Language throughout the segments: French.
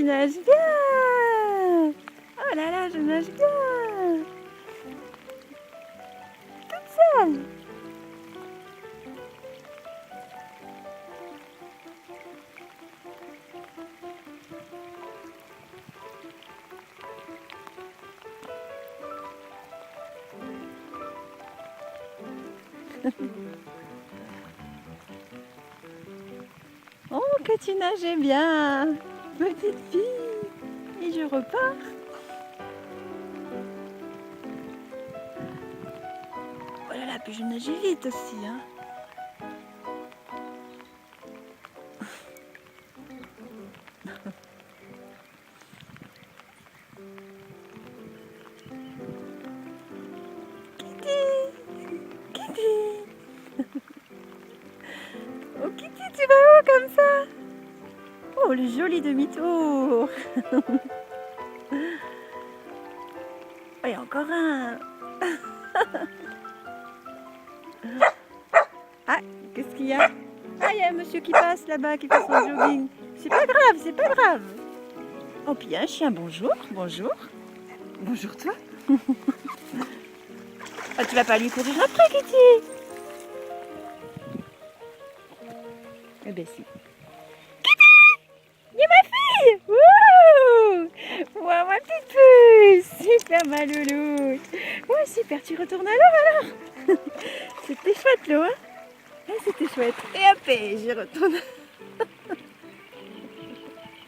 nages bien. Oh là là, je nage bien. Toute seule. Oh, que tu nageais bien, petite fille. Et je repars. Oh là là, puis je nageais vite aussi, hein. Kitty, Kitty. Oh Kitty, tu vas où comme ça? Oh, le joli demi-tour. Oh, il y a encore un. Ah, qu'est-ce qu'il y a? Ah, il y a un monsieur qui passe là-bas, qui fait son jogging. C'est pas grave, c'est pas grave. Oh, puis il y a un chien. Bonjour, bonjour. Bonjour toi. Ah, tu vas pas lui courir après, Kitty? Eh ben si. Il y a ma fille! Wouh! Wow, ma petite puce! Super ma louloute! Ouais, super, tu retournes à l'eau alors? C'était chouette l'eau, hein? Ouais, c'était chouette. Et hop, j'y retourne.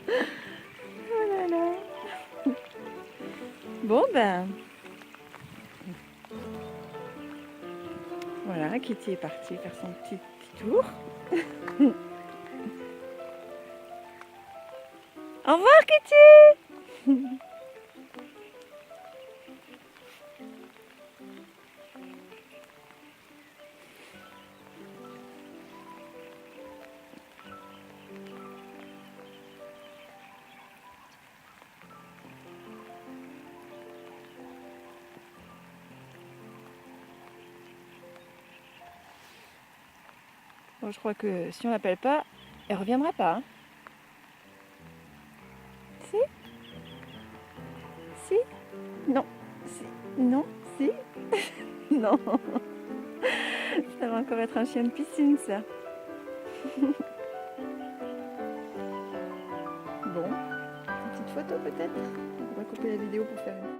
Oh là là! Bon ben... Voilà, Kitty est partie faire son petit tour. Au revoir, Kitty! Bon, je crois que si on l'appelle pas, elle reviendra pas. Hein. Si? Si? Non. Si? Non? Si? Non. Ça va encore être un chien de piscine, ça. Bon. Une petite photo peut-être? On va couper la vidéo pour faire une.